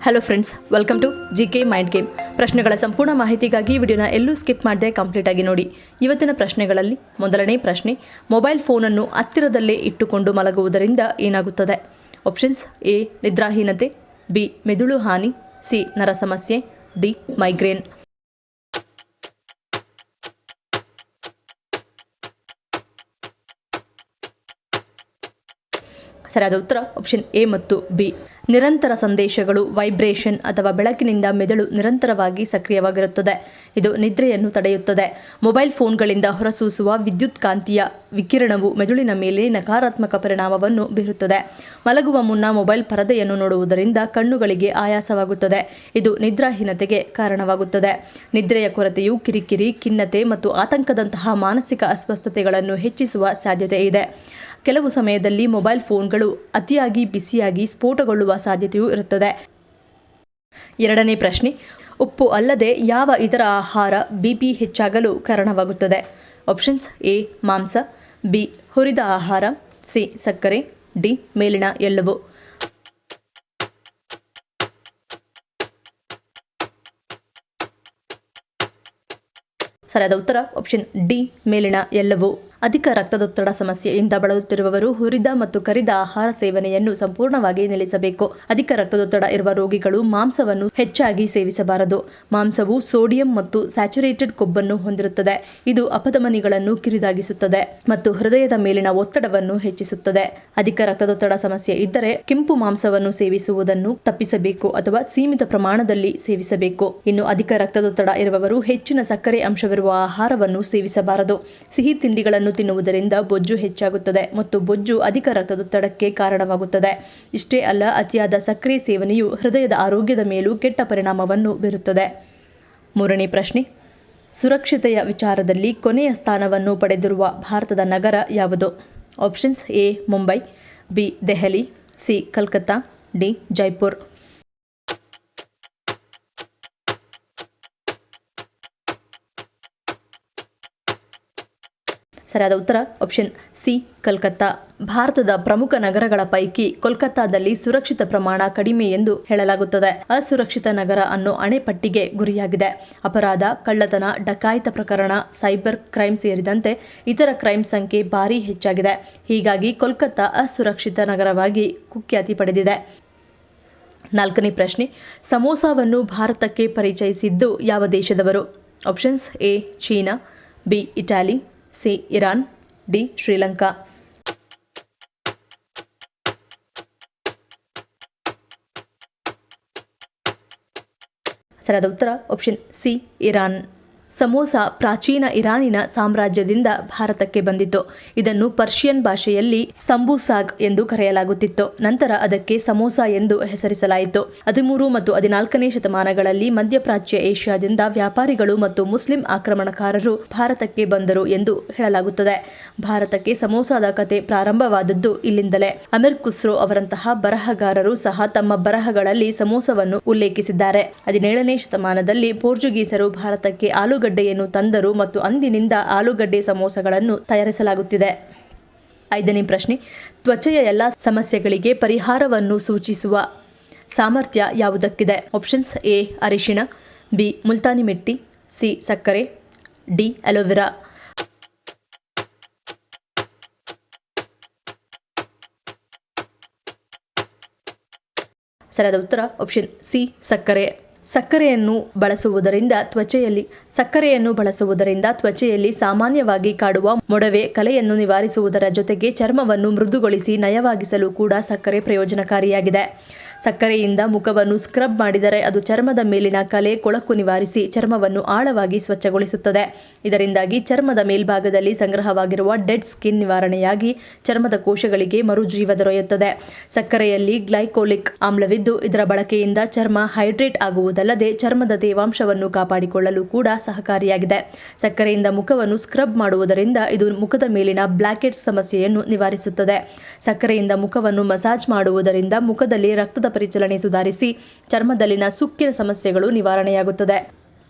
Hello friends, welcome to GK mind game. ಪ್ರಶ್ನೆಗಳ ಸಂಪೂರ್ಣ ಮಾಹಿತಿಗಾಗಿ ವಿಡಿಯೋನ ಎಲ್ಲೂ ಸ್ಕಿಪ್ ಮಾಡದೆ ಕಂಪ್ಲೀಟ್ ಆಗಿ ನೋಡಿ. ಇವತ್ತಿನ ಪ್ರಶ್ನೆಗಳಲ್ಲಿ ಮೊದಲನೇ ಪ್ರಶ್ನೆ, ಮೊಬೈಲ್ ಫೋನನ್ನು ಹತ್ತಿರದಲ್ಲೇ ಇಟ್ಟುಕೊಂಡು ಮಲಗುವುದರಿಂದ ಏನಾಗುತ್ತದೆ? ಆಪ್ಷನ್ಸ್: ಎ ನಿದ್ರಾಹೀನತೆ, ಬಿ ಮೆದುಳು ಹಾನಿ, ಸಿ ನರ ಸಮಸ್ಯೆ, ಡಿ ಮೈಗ್ರೇನ್. ಸರಿಯಾದ ಉತ್ತರ ಆಪ್ಷನ್ ಎ ಮತ್ತು ಬಿ. ನಿರಂತರ ಸಂದೇಶಗಳು, ವೈಬ್ರೇಷನ್ ಅಥವಾ ಬೆಳಕಿನಿಂದ ಮೆದುಳು ನಿರಂತರವಾಗಿ ಸಕ್ರಿಯವಾಗಿರುತ್ತದೆ. ಇದು ನಿದ್ರೆಯನ್ನು ತಡೆಯುತ್ತದೆ. ಮೊಬೈಲ್ ಫೋನ್ಗಳಿಂದ ಹೊರಸೂಸುವ ವಿದ್ಯುತ್ ಕಾಂತೀಯ ವಿಕಿರಣವು ಮೆದುಳಿನ ಮೇಲೆ ನಕಾರಾತ್ಮಕ ಪರಿಣಾಮವನ್ನು ಬೀರುತ್ತದೆ. ಮಲಗುವ ಮುನ್ನ ಮೊಬೈಲ್ ಪರದೆಯನ್ನು ನೋಡುವುದರಿಂದ ಕಣ್ಣುಗಳಿಗೆ ಆಯಾಸವಾಗುತ್ತದೆ. ಇದು ನಿದ್ರಾಹೀನತೆಗೆ ಕಾರಣವಾಗುತ್ತದೆ. ನಿದ್ರೆಯ ಕೊರತೆಯು ಕಿರಿಕಿರಿ, ಖಿನ್ನತೆ ಮತ್ತು ಆತಂಕದಂತಹ ಮಾನಸಿಕ ಅಸ್ವಸ್ಥತೆಗಳನ್ನು ಹೆಚ್ಚಿಸುವ ಸಾಧ್ಯತೆ ಇದೆ. ಕೆಲವು ಸಮಯದಲ್ಲಿ ಮೊಬೈಲ್ ಫೋನ್ಗಳು ಅತಿಯಾಗಿ ಬಿಸಿಯಾಗಿ ಸ್ಫೋಟಗೊಳ್ಳುವ ಸಾಧ್ಯತೆಯೂ ಇರುತ್ತದೆ. ಎರಡನೇ ಪ್ರಶ್ನೆ, ಉಪ್ಪು ಅಲ್ಲದೆ ಯಾವ ಇತರ ಆಹಾರ ಬಿಪಿ ಹೆಚ್ಚಾಗಲು ಕಾರಣವಾಗುತ್ತದೆ? ಆಪ್ಷನ್ಸ್: ಎ ಮಾಂಸ, ಬಿ ಹುರಿದ ಆಹಾರ, ಸಿ ಸಕ್ಕರೆ, ಡಿ ಮೇಲಿನ ಎಳ್ಳು. ಸರಿಯಾದ ಉತ್ತರ ಆಪ್ಷನ್ ಡಿ ಮೇಲಿನ ಎಲ್ಲವೂ. ಅಧಿಕ ರಕ್ತದೊತ್ತಡ ಸಮಸ್ಯೆಯಿಂದ ಬಳಲುತ್ತಿರುವವರು ಹುರಿದ ಮತ್ತು ಕರಿದ ಆಹಾರ ಸೇವನೆಯನ್ನು ಸಂಪೂರ್ಣವಾಗಿ ನಿಲ್ಲಿಸಬೇಕು. ಅಧಿಕ ರಕ್ತದೊತ್ತಡ ಇರುವ ರೋಗಿಗಳು ಮಾಂಸವನ್ನು ಹೆಚ್ಚಾಗಿ ಸೇವಿಸಬಾರದು. ಮಾಂಸವು ಸೋಡಿಯಂ ಮತ್ತು ಸ್ಯಾಚುರೇಟೆಡ್ ಕೊಬ್ಬನ್ನು ಹೊಂದಿರುತ್ತದೆ. ಇದು ಅಪಧಮನಿಗಳನ್ನು ಕಿರಿದಾಗಿಸುತ್ತದೆ ಮತ್ತು ಹೃದಯದ ಮೇಲಿನ ಒತ್ತಡವನ್ನು ಹೆಚ್ಚಿಸುತ್ತದೆ. ಅಧಿಕ ರಕ್ತದೊತ್ತಡ ಸಮಸ್ಯೆ ಇದ್ದರೆ ಕೆಂಪು ಮಾಂಸವನ್ನು ಸೇವಿಸುವುದನ್ನು ತಪ್ಪಿಸಬೇಕು ಅಥವಾ ಸೀಮಿತ ಪ್ರಮಾಣದಲ್ಲಿ ಸೇವಿಸಬೇಕು. ಇನ್ನು ಅಧಿಕ ರಕ್ತದೊತ್ತಡ ಇರುವವರು ಹೆಚ್ಚಿನ ಸಕ್ಕರೆ ಅಂಶವಿರುವ ಆಹಾರವನ್ನು ಸೇವಿಸಬಾರದು. ಸಿಹಿ ತಿಂಡಿಗಳನ್ನು ತಿನ್ನುವುದರಿಂದ ಬೊಜ್ಜು ಹೆಚ್ಚಾಗುತ್ತದೆ ಮತ್ತು ಬೊಜ್ಜು ಅಧಿಕ ರಕ್ತದೊತ್ತಡಕ್ಕೆ ಕಾರಣವಾಗುತ್ತದೆ. ಇಷ್ಟೇ ಅಲ್ಲ, ಅತಿಯಾದ ಸಕ್ಕರೆ ಸೇವನೆಯು ಹೃದಯದ ಆರೋಗ್ಯದ ಮೇಲೂ ಕೆಟ್ಟ ಪರಿಣಾಮವನ್ನು ಬೀರುತ್ತದೆ. ಮೂರನೇ ಪ್ರಶ್ನೆ, ಸುರಕ್ಷತೆಯ ವಿಚಾರದಲ್ಲಿ ಕೊನೆಯ ಸ್ಥಾನವನ್ನು ಪಡೆದಿರುವ ಭಾರತದ ನಗರ ಯಾವುದು? Options: A Mumbai, B Delhi, C Calcutta, D Jaipur. ಸರಿಯಾದ ಉತ್ತರ ಆಪ್ಷನ್ ಸಿ ಕಲ್ಕತ್ತಾ. ಭಾರತದ ಪ್ರಮುಖ ನಗರಗಳ ಪೈಕಿ ಕೋಲ್ಕತ್ತಾದಲ್ಲಿ ಸುರಕ್ಷಿತ ಪ್ರಮಾಣ ಕಡಿಮೆ ಎಂದು ಹೇಳಲಾಗುತ್ತದೆ. ಅಸುರಕ್ಷಿತ ನಗರ ಅನ್ನೋ ಅಣೆಪಟ್ಟಿಗೆ ಗುರಿಯಾಗಿದೆ. ಅಪರಾಧ, ಕಳ್ಳತನ, ಡಕಾಯಿತ ಪ್ರಕರಣ, ಸೈಬರ್ ಕ್ರೈಮ್ ಸೇರಿದಂತೆ ಇತರ ಕ್ರೈಮ್ ಸಂಖ್ಯೆ ಭಾರೀ ಹೆಚ್ಚಾಗಿದೆ. ಹೀಗಾಗಿ ಕೋಲ್ಕತ್ತಾ ಅಸುರಕ್ಷಿತ ನಗರವಾಗಿ ಕುಖ್ಯಾತಿ ಪಡೆದಿದೆ. ನಾಲ್ಕನೇ ಪ್ರಶ್ನೆ, ಸಮೋಸಾವನ್ನು ಭಾರತಕ್ಕೆ ಪರಿಚಯಿಸಿದ್ದು ಯಾವ ದೇಶದವರು? Options: A China, B Italy, C Iran, D Sri Lanka. ಸರಿಯಾದ ಉತ್ತರ ಆಪ್ಷನ್ ಸಿ ಇರಾನ್. ಸಮೋಸ ಪ್ರಾಚೀನ ಇರಾನಿನ ಸಾಮ್ರಾಜ್ಯದಿಂದ ಭಾರತಕ್ಕೆ ಬಂದಿತ್ತು. ಇದನ್ನು ಪರ್ಷಿಯನ್ ಭಾಷೆಯಲ್ಲಿ ಸಂಬೂಸಾಗ್ ಎಂದು ಕರೆಯಲಾಗುತ್ತಿತ್ತು. ನಂತರ ಅದಕ್ಕೆ ಸಮೋಸ ಎಂದು ಹೆಸರಿಸಲಾಯಿತು. 13 ಮತ್ತು 14ನೇ ಶತಮಾನಗಳಲ್ಲಿ ಮಧ್ಯಪ್ರಾಚ್ಯ ಏಷ್ಯಾದಿಂದ ವ್ಯಾಪಾರಿಗಳು ಮತ್ತು ಮುಸ್ಲಿಂ ಆಕ್ರಮಣಕಾರರು ಭಾರತಕ್ಕೆ ಬಂದರು ಎಂದು ಹೇಳಲಾಗುತ್ತದೆ. ಭಾರತಕ್ಕೆ ಸಮೋಸಾದ ಕತೆ ಪ್ರಾರಂಭವಾದದ್ದು ಇಲ್ಲಿಂದಲೇ. ಅಮೀರ್ ಖುಸ್ರೋ ಅವರಂತಹ ಬರಹಗಾರರು ಸಹ ತಮ್ಮ ಬರಹಗಳಲ್ಲಿ ಸಮೋಸವನ್ನು ಉಲ್ಲೇಖಿಸಿದ್ದಾರೆ. 17ನೇ ಶತಮಾನದಲ್ಲಿ ಪೋರ್ಚುಗೀಸರು ಭಾರತಕ್ಕೆ ಆಲೂಗಡ್ಡೆಯನ್ನು ತಂದರು ಮತ್ತು ಅಂದಿನಿಂದ ಆಲೂಗಡ್ಡೆ ಸಮೋಸಗಳನ್ನು ತಯಾರಿಸಲಾಗುತ್ತಿದೆ. ಐದನೇ ಪ್ರಶ್ನೆ, ತ್ವಚೆಯ ಎಲ್ಲ ಸಮಸ್ಯೆಗಳಿಗೆ ಪರಿಹಾರವನ್ನು ಸೂಚಿಸುವ ಸಾಮರ್ಥ್ಯ ಯಾವುದಕ್ಕಿದೆ? ಆಪ್ಷನ್ಸ್: ಎ ಅರಿಶಿಣ, ಬಿ ಮುಲ್ತಾನಿ ಮಿಟ್ಟಿ, ಸಿ ಸಕ್ಕರೆ, ಡಿ ಅಲೋವೆರಾ. ಸರಿಯಾದ ಉತ್ತರ ಆಪ್ಷನ್ ಸಿ ಸಕ್ಕರೆ. ಸಕ್ಕರೆಯನ್ನು ಬಳಸುವುದರಿಂದ ತ್ವಚೆಯಲ್ಲಿ ಸಾಮಾನ್ಯವಾಗಿ ಕಾಡುವ ಮೊಡವೆ, ಕಲೆಯನ್ನು ನಿವಾರಿಸುವುದರ ಜೊತೆಗೆ ಚರ್ಮವನ್ನು ಮೃದುಗೊಳಿಸಿ ನಯವಾಗಿಸಲು ಕೂಡ ಸಕ್ಕರೆ ಪ್ರಯೋಜನಕಾರಿಯಾಗಿದೆ. ಸಕ್ಕರೆಯಿಂದ ಮುಖವನ್ನು ಸ್ಕ್ರಬ್ ಮಾಡಿದರೆ ಅದು ಚರ್ಮದ ಮೇಲಿನ ಕಲೆ, ಕೊಳಕು ನಿವಾರಿಸಿ ಚರ್ಮವನ್ನು ಆಳವಾಗಿ ಸ್ವಚ್ಛಗೊಳಿಸುತ್ತದೆ. ಇದರಿಂದಾಗಿ ಚರ್ಮದ ಮೇಲ್ಭಾಗದಲ್ಲಿ ಸಂಗ್ರಹವಾಗಿರುವ ಡೆಡ್ ಸ್ಕಿನ್ ನಿವಾರಣೆಯಾಗಿ ಚರ್ಮದ ಕೋಶಗಳಿಗೆ ಮರುಜೀವ ದೊರೆಯುತ್ತದೆ. ಸಕ್ಕರೆಯಲ್ಲಿ ಗ್ಲೈಕೋಲಿಕ್ ಆಮ್ಲವಿದ್ದು ಇದರ ಬಳಕೆಯಿಂದ ಚರ್ಮ ಹೈಡ್ರೇಟ್ ಆಗುವುದಲ್ಲದೆ ಚರ್ಮದ ತೇವಾಂಶವನ್ನು ಕಾಪಾಡಿಕೊಳ್ಳಲು ಕೂಡ ಸಹಕಾರಿಯಾಗಿದೆ. ಸಕ್ಕರೆಯಿಂದ ಮುಖವನ್ನು ಸ್ಕ್ರಬ್ ಮಾಡುವುದರಿಂದ ಇದು ಮುಖದ ಮೇಲಿನ ಬ್ಲ್ಯಾಕೆಟ್ಸ್ ಸಮಸ್ಯೆಯನ್ನು ನಿವಾರಿಸುತ್ತದೆ. ಸಕ್ಕರೆಯಿಂದ ಮುಖವನ್ನು ಮಸಾಜ್ ಮಾಡುವುದರಿಂದ ಮುಖದಲ್ಲಿ ರಕ್ತದ ಪರಿಚಲನೆ ಸುಧಾರಿಸಿ ಚರ್ಮದಲ್ಲಿನ ಸುಕ್ಕಿನ ಸಮಸ್ಯೆಗಳು ನಿವಾರಣೆಯಾಗುತ್ತದೆ.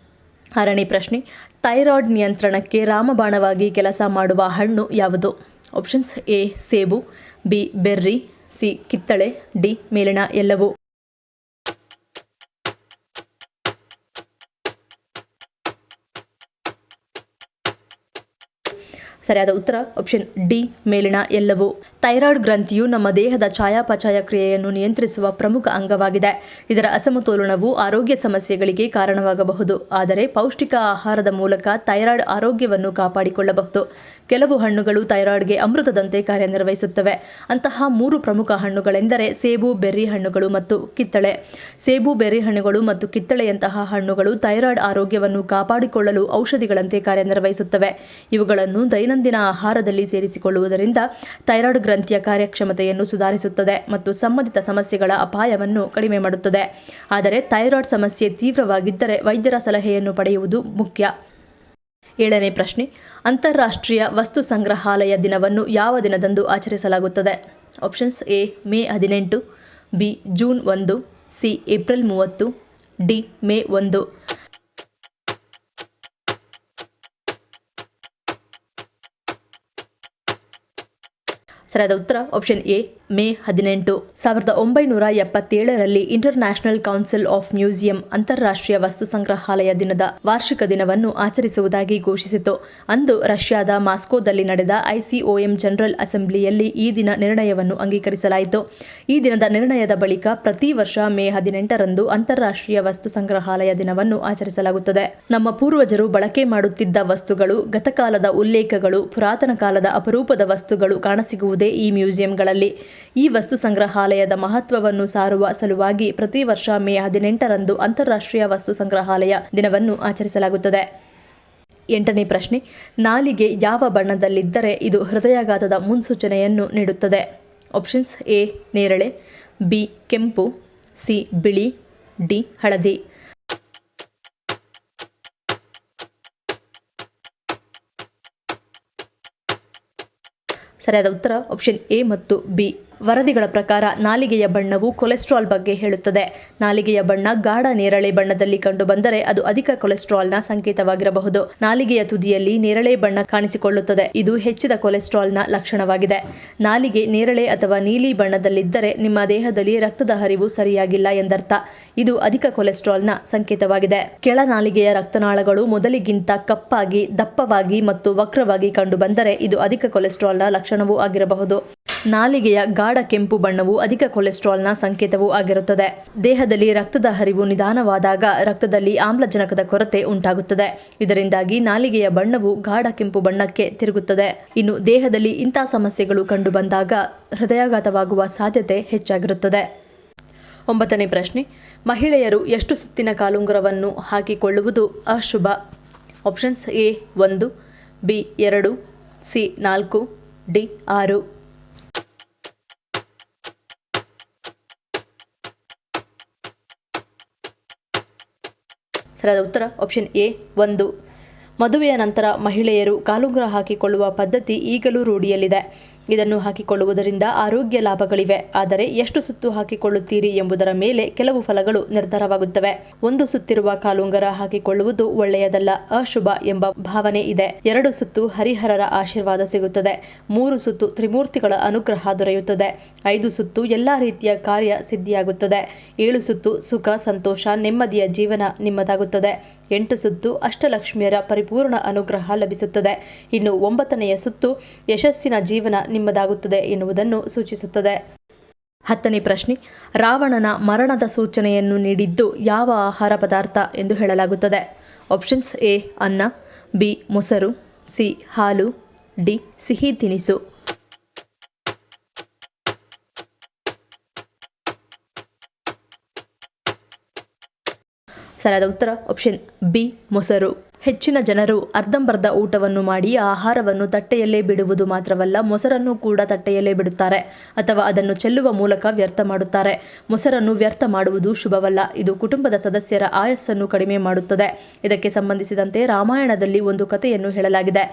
ಆರನೇ ಪ್ರಶ್ನೆ, ಥೈರಾಯ್ಡ್ ನಿಯಂತ್ರಣಕ್ಕೆ ರಾಮಬಾಣವಾಗಿ ಕೆಲಸ ಮಾಡುವ ಹಣ್ಣು ಯಾವುದು? ಆಪ್ಷನ್ಸ್: ಎ ಸೇಬು, ಬಿ ಬೆರ್ರಿ, ಸಿ ಕಿತ್ತಳೆ, ಡಿ ಮೇಲಿನ ಎಲ್ಲವೂ. ಸರಿಯಾದ ಉತ್ತರ ಆಪ್ಷನ್ ಡಿ ಮೇಲಿನ ಎಲ್ಲವೂ. ಥೈರಾಯ್ಡ್ ಗ್ರಂಥಿಯು ನಮ್ಮ ದೇಹದ ಚಯಾಪಚಯ ಕ್ರಿಯೆಯನ್ನು ನಿಯಂತ್ರಿಸುವ ಪ್ರಮುಖ ಅಂಗವಾಗಿದೆ. ಇದರ ಅಸಮತೋಲನವು ಆರೋಗ್ಯ ಸಮಸ್ಯೆಗಳಿಗೆ ಕಾರಣವಾಗಬಹುದು. ಆದರೆ ಪೌಷ್ಟಿಕ ಆಹಾರದ ಮೂಲಕ ಥೈರಾಯ್ಡ್ ಆರೋಗ್ಯವನ್ನು ಕಾಪಾಡಿಕೊಳ್ಳಬಹುದು. ಕೆಲವು ಹಣ್ಣುಗಳು ಥೈರಾಯ್ಡ್ಗೆ ಅಮೃತದಂತೆ ಕಾರ್ಯನಿರ್ವಹಿಸುತ್ತವೆ. ಅಂತಹ 3 ಪ್ರಮುಖ ಹಣ್ಣುಗಳೆಂದರೆ ಸೇಬು, ಬೆರ್ರಿ ಹಣ್ಣುಗಳು ಮತ್ತು ಕಿತ್ತಳೆ. ಸೇಬು, ಬೆರ್ರಿ ಹಣ್ಣುಗಳು ಮತ್ತು ಕಿತ್ತಳೆಯಂತಹ ಹಣ್ಣುಗಳು ಥೈರಾಯ್ಡ್ ಆರೋಗ್ಯವನ್ನು ಕಾಪಾಡಿಕೊಳ್ಳಲು ಔಷಧಿಗಳಂತೆ ಕಾರ್ಯನಿರ್ವಹಿಸುತ್ತವೆ. ಇವುಗಳನ್ನು ದೈನಂದಿನ ಆಹಾರದಲ್ಲಿ ಸೇರಿಸಿಕೊಳ್ಳುವುದರಿಂದ ಥೈರಾಯ್ಡ್ ಗ್ರಂಥಿಯ ಕಾರ್ಯಕ್ಷಮತೆಯನ್ನು ಸುಧಾರಿಸುತ್ತದೆ ಮತ್ತು ಸಂಬಂಧಿತ ಸಮಸ್ಯೆಗಳ ಅಪಾಯವನ್ನು ಕಡಿಮೆ ಮಾಡುತ್ತದೆ. ಆದರೆ ಥೈರಾಯ್ಡ್ ಸಮಸ್ಯೆ ತೀವ್ರವಾಗಿದ್ದರೆ ವೈದ್ಯರ ಸಲಹೆಯನ್ನು ಪಡೆಯುವುದು ಮುಖ್ಯ. 7ನೇ ಪ್ರಶ್ನೆ, ಅಂತಾರಾಷ್ಟ್ರೀಯ ವಸ್ತು ಸಂಗ್ರಹಾಲಯ ದಿನವನ್ನು ಯಾವ ದಿನದಂದು ಆಚರಿಸಲಾಗುತ್ತದೆ? Options A May 18, B June 1, C April 30, D May 1. ಸರಿಯಾದ ಉತ್ತರ ಆಪ್ಷನ್ ಎ ಮೇ 18. 1977ರಲ್ಲಿ ಇಂಟರ್ನ್ಯಾಷನಲ್ ಕೌನ್ಸಿಲ್ ಆಫ್ ಮ್ಯೂಸಿಯಂ ಅಂತಾರಾಷ್ಟ್ರೀಯ ವಸ್ತು ಸಂಗ್ರಹಾಲಯ ದಿನದ ವಾರ್ಷಿಕ ದಿನವನ್ನು ಆಚರಿಸುವುದಾಗಿ ಘೋಷಿಸಿತು. ಅಂದು ರಷ್ಯಾದ ಮಾಸ್ಕೋದಲ್ಲಿ ನಡೆದ ICOM ಜನರಲ್ ಅಸೆಂಬ್ಲಿಯಲ್ಲಿ ಈ ದಿನ ನಿರ್ಣಯವನ್ನು ಅಂಗೀಕರಿಸಲಾಯಿತು. ಈ ದಿನದ ನಿರ್ಣಯದ ಬಳಿಕ ಪ್ರತಿ ವರ್ಷ ಮೇ 18ರಂದು ಅಂತಾರಾಷ್ಟ್ರೀಯ ವಸ್ತು ಸಂಗ್ರಹಾಲಯ ದಿನವನ್ನು ಆಚರಿಸಲಾಗುತ್ತದೆ. ನಮ್ಮ ಪೂರ್ವಜರು ಬಳಕೆ ಮಾಡುತ್ತಿದ್ದ ವಸ್ತುಗಳು, ಗತಕಾಲದ ಉಲ್ಲೇಖಗಳು, ಪುರಾತನ ಕಾಲದ ಅಪರೂಪದ ವಸ್ತುಗಳು ಕಾಣಸಿಗುವುದೇ ಈ ಮ್ಯೂಸಿಯಂಗಳಲ್ಲಿ. ಈ ವಸ್ತು ಸಂಗ್ರಹಾಲಯದ ಮಹತ್ವವನ್ನು ಸಾರುವ ಸಲುವಾಗಿ ಪ್ರತಿ ವರ್ಷ ಮೇ 18ರಂದು ಅಂತಾರಾಷ್ಟ್ರೀಯ ವಸ್ತು ಸಂಗ್ರಹಾಲಯ ದಿನವನ್ನು ಆಚರಿಸಲಾಗುತ್ತದೆ. 8ನೇ ಪ್ರಶ್ನೆ, ನಾಲಿಗೆ ಯಾವ ಬಣ್ಣದಲ್ಲಿದ್ದರೆ ಇದು ಹೃದಯಾಘಾತದ ಮುನ್ಸೂಚನೆಯನ್ನು ನೀಡುತ್ತದೆ? ಆಪ್ಷನ್ಸ್ ಎ ನೇರಳೆ, ಬಿ ಕೆಂಪು, ಸಿ ಬಿಳಿ, ಡಿ ಹಳದಿ. ಸರಿಯಾದ ಉತ್ತರ ಆಪ್ಷನ್ ಎ ಮತ್ತು ಬಿ. ವರದಿಗಳ ಪ್ರಕಾರ ನಾಲಿಗೆಯ ಬಣ್ಣವು ಕೊಲೆಸ್ಟ್ರಾಲ್ ಬಗ್ಗೆ ಹೇಳುತ್ತದೆ. ನಾಲಿಗೆಯ ಬಣ್ಣ ಗಾಢ ನೇರಳೆ ಬಣ್ಣದಲ್ಲಿ ಕಂಡುಬಂದರೆ ಅದು ಅಧಿಕ ಕೊಲೆಸ್ಟ್ರಾಲ್ನ ಸಂಕೇತವಾಗಿರಬಹುದು. ನಾಲಿಗೆಯ ತುದಿಯಲ್ಲಿ ನೇರಳೆ ಬಣ್ಣ ಕಾಣಿಸಿಕೊಳ್ಳುತ್ತದೆ. ಇದು ಹೆಚ್ಚಿದ ಕೊಲೆಸ್ಟ್ರಾಲ್ನ ಲಕ್ಷಣವಾಗಿದೆ. ನಾಲಿಗೆ ನೇರಳೆ ಅಥವಾ ನೀಲಿ ಬಣ್ಣದಲ್ಲಿದ್ದರೆ ನಿಮ್ಮ ದೇಹದಲ್ಲಿ ರಕ್ತದ ಹರಿವು ಸರಿಯಾಗಿಲ್ಲ ಎಂದರ್ಥ. ಇದು ಅಧಿಕ ಕೊಲೆಸ್ಟ್ರಾಲ್ನ ಸಂಕೇತವಾಗಿದೆ. ಕೆಳ ನಾಲಿಗೆಯ ರಕ್ತನಾಳಗಳು ಮೊದಲಿಗಿಂತ ಕಪ್ಪಾಗಿ, ದಪ್ಪವಾಗಿ ಮತ್ತು ವಕ್ರವಾಗಿ ಕಂಡುಬಂದರೆ ಇದು ಅಧಿಕ ಕೊಲೆಸ್ಟ್ರಾಲ್ನ ಲಕ್ಷಣವೂ ಆಗಿರಬಹುದು. ನಾಲಿಗೆಯ ಗಾಢ ಕೆಂಪು ಬಣ್ಣವು ಅಧಿಕ ಕೊಲೆಸ್ಟ್ರಾಲ್ನ ಸಂಕೇತವೂ ಆಗಿರುತ್ತದೆ. ದೇಹದಲ್ಲಿ ರಕ್ತದ ಹರಿವು ನಿಧಾನವಾದಾಗ ರಕ್ತದಲ್ಲಿ ಆಮ್ಲಜನಕದ ಕೊರತೆ ಉಂಟಾಗುತ್ತದೆ. ಇದರಿಂದಾಗಿ ನಾಲಿಗೆಯ ಬಣ್ಣವು ಗಾಢ ಕೆಂಪು ಬಣ್ಣಕ್ಕೆ ತಿರುಗುತ್ತದೆ. ಇನ್ನು ದೇಹದಲ್ಲಿ ಇಂಥ ಸಮಸ್ಯೆಗಳು ಕಂಡುಬಂದಾಗ ಹೃದಯಾಘಾತವಾಗುವ ಸಾಧ್ಯತೆ ಹೆಚ್ಚಾಗಿರುತ್ತದೆ. 9ನೇ ಪ್ರಶ್ನೆ, ಮಹಿಳೆಯರು ಎಷ್ಟು ಸುತ್ತಿನ ಕಾಲುಂಗುರವನ್ನು ಹಾಕಿಕೊಳ್ಳುವುದು ಅಶುಭ? Options A 1, B 2, C 4, D 6. ಸರಿಯಾದ ಉತ್ತರ ಆಪ್ಷನ್ ಎ 1. ಮದುವೆಯ ನಂತರ ಮಹಿಳೆಯರು ಕಾಲುಂಗುರ ಹಾಕಿಕೊಳ್ಳುವ ಪದ್ಧತಿ ಈಗಲೂ ರೂಢಿಯಲ್ಲಿದೆ. ಇದನ್ನು ಹಾಕಿಕೊಳ್ಳುವುದರಿಂದ ಆರೋಗ್ಯ ಲಾಭಗಳಿವೆ. ಆದರೆ ಎಷ್ಟು ಸುತ್ತು ಹಾಕಿಕೊಳ್ಳುತ್ತೀರಿ ಎಂಬುದರ ಮೇಲೆ ಕೆಲವು ಫಲಗಳು ನಿರ್ಧಾರವಾಗುತ್ತವೆ. 1 ಸುತ್ತಿರುವ ಕಾಲುಂಗರ ಹಾಕಿಕೊಳ್ಳುವುದು ಒಳ್ಳೆಯದಲ್ಲ, ಅಶುಭ ಎಂಬ ಭಾವನೆ ಇದೆ. 2 ಸುತ್ತು ಹರಿಹರರ ಆಶೀರ್ವಾದ ಸಿಗುತ್ತದೆ. 3 ಸುತ್ತು ತ್ರಿಮೂರ್ತಿಗಳ ಅನುಗ್ರಹ ದೊರೆಯುತ್ತದೆ. 5 ಸುತ್ತು ಎಲ್ಲ ರೀತಿಯ ಕಾರ್ಯ ಸಿದ್ಧಿಯಾಗುತ್ತದೆ. 7 ಸುತ್ತು ಸುಖ, ಸಂತೋಷ, ನೆಮ್ಮದಿಯ ಜೀವನ ನಿಮ್ಮದಾಗುತ್ತದೆ. 8 ಸುತ್ತು ಅಷ್ಟಲಕ್ಷ್ಮಿಯರ ಪರಿಪೂರ್ಣ ಅನುಗ್ರಹ ಲಭಿಸುತ್ತದೆ. ಇನ್ನು 9ನೆಯ ಸುತ್ತು ಯಶಸ್ಸಿನ ಜೀವನ ನಿಮ್ಮದಾಗುತ್ತದೆ ಎನ್ನುವುದನ್ನು ಸೂಚಿಸುತ್ತದೆ. 10ನೇ ಪ್ರಶ್ನೆ, ರಾವಣನ ಮರಣದ ಸೂಚನೆಯನ್ನು ನೀಡಿದ್ದು ಯಾವ ಆಹಾರ ಪದಾರ್ಥ ಎಂದು ಹೇಳಲಾಗುತ್ತದೆ? ಆಪ್ಷನ್ಸ್ ಎ ಅನ್ನ, ಬಿ ಮೊಸರು, ಸಿ ಹಾಲು, ಡಿ ಸಿಹಿ ತಿನಿಸು. ಸರಿಯಾದ ಉತ್ತರ ಆಪ್ಷನ್ ಬಿ ಮೊಸರು. ಹೆಚ್ಚಿನ ಜನರು ಅರ್ಧಂಬರ್ಧ ಊಟವನ್ನು ಮಾಡಿ ಆಹಾರವನ್ನು ತಟ್ಟೆಯಲ್ಲೇ ಬಿಡುವುದು ಮಾತ್ರವಲ್ಲ, ಮೊಸರನ್ನು ಕೂಡ ತಟ್ಟೆಯಲ್ಲೇ ಬಿಡುತ್ತಾರೆ ಅಥವಾ ಅದನ್ನು ಚೆಲ್ಲುವ ಮೂಲಕ ವ್ಯರ್ಥ ಮಾಡುತ್ತಾರೆ. ಮೊಸರನ್ನು ವ್ಯರ್ಥ ಮಾಡುವುದು ಶುಭವಲ್ಲ. ಇದು ಕುಟುಂಬದ ಸದಸ್ಯರ ಆಯಸ್ಸನ್ನು ಕಡಿಮೆ ಮಾಡುತ್ತದೆ. ಇದಕ್ಕೆ ಸಂಬಂಧಿಸಿದಂತೆ ರಾಮಾಯಣದಲ್ಲಿ ಒಂದು ಕಥೆಯನ್ನು ಹೇಳಲಾಗಿದೆ.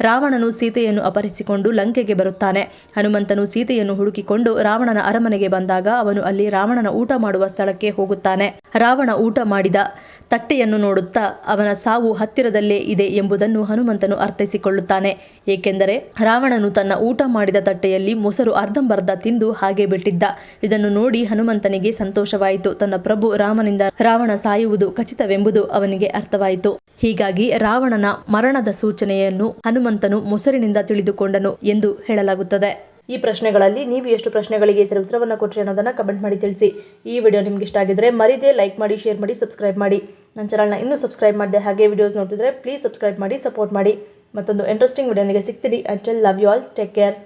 ರಾವಣನು ಸೀತೆಯನ್ನು ಅಪಹರಿಸಿಕೊಂಡು ಲಂಕೆಗೆ ಬರುತ್ತಾನೆ. ಹನುಮಂತನು ಸೀತೆಯನ್ನು ಹುಡುಕಿಕೊಂಡು ರಾವಣನ ಅರಮನೆಗೆ ಬಂದಾಗ ಅವನು ಅಲ್ಲಿ ರಾವಣನ ಊಟ ಮಾಡುವ ಸ್ಥಳಕ್ಕೆ ಹೋಗುತ್ತಾನೆ. ರಾವಣ ಊಟ ಮಾಡಿದ ತಟ್ಟೆಯನ್ನು ನೋಡುತ್ತಾ ಅವನ ಸಾವು ಹತ್ತಿರದಲ್ಲೇ ಇದೆ ಎಂಬುದನ್ನು ಹನುಮಂತನು ಅರ್ಥೈಸಿಕೊಳ್ಳುತ್ತಾನೆ. ಏಕೆಂದರೆ ರಾವಣನು ತನ್ನ ಊಟ ಮಾಡಿದ ತಟ್ಟೆಯಲ್ಲಿ ಮೊಸರು ಅರ್ಧಂಬರ್ಧ ತಿಂದು ಹಾಗೆ ಬಿಟ್ಟಿದ್ದ. ಇದನ್ನು ನೋಡಿ ಹನುಮಂತನಿಗೆ ಸಂತೋಷವಾಯಿತು. ತನ್ನ ಪ್ರಭು ರಾಮನಿಂದ ರಾವಣ ಸಾಯುವುದು ಖಚಿತವೆಂಬುದು ಅವನಿಗೆ ಅರ್ಥವಾಯಿತು. ಹೀಗಾಗಿ ರಾವಣನ ಮರಣದ ಸೂಚನೆಯನ್ನು ಹನುಮಂತನು ಮೊಸರಿನಿಂದ ತಿಳಿದುಕೊಂಡನು ಎಂದು ಹೇಳಲಾಗುತ್ತದೆ. ಈ ಪ್ರಶ್ನೆಗಳಲ್ಲಿ ನೀವು ಎಷ್ಟು ಪ್ರಶ್ನೆಗಳಿಗೆ ಸರಿ ಉತ್ತರವನ್ನು ಕೊಟ್ಟರೆ ಅನ್ನೋದನ್ನು ಕಮೆಂಟ್ ಮಾಡಿ ತಿಳಿಸಿ. ಈ ವಿಡಿಯೋ ನಿಮ್ಗೆ ಇಷ್ಟ ಆಗಿದ್ರೆ ಮರಿದೇ ಲೈಕ್ ಮಾಡಿ, ಶೇರ್ ಮಾಡಿ, ಸಬ್ಸ್ಕ್ರೈಬ್ ಮಾಡಿ. ನನ್ನ ಚಾನಲ್ನ ಇನ್ನೂ ಸಬ್ಸ್ಕ್ರೈಬ್ ಮಾಡಿದೆ ಹಾಗೆ ವಿಡಿಯೋಸ್ ನೋಡ್ತಿದ್ರೆ ಪ್ಲೀಸ್ ಸಬ್ಸ್ಕ್ರೈಬ್ ಮಾಡಿ, ಸಪೋರ್ಟ್ ಮಾಡಿ. ಮತ್ತೊಂದು ಇಂಟ್ರೆಸ್ಟಿಂಗ್ ವಿಡಿಯೋನಿಗೆ ಸಿಗ್ತೀನಿ. Until love you all, take care.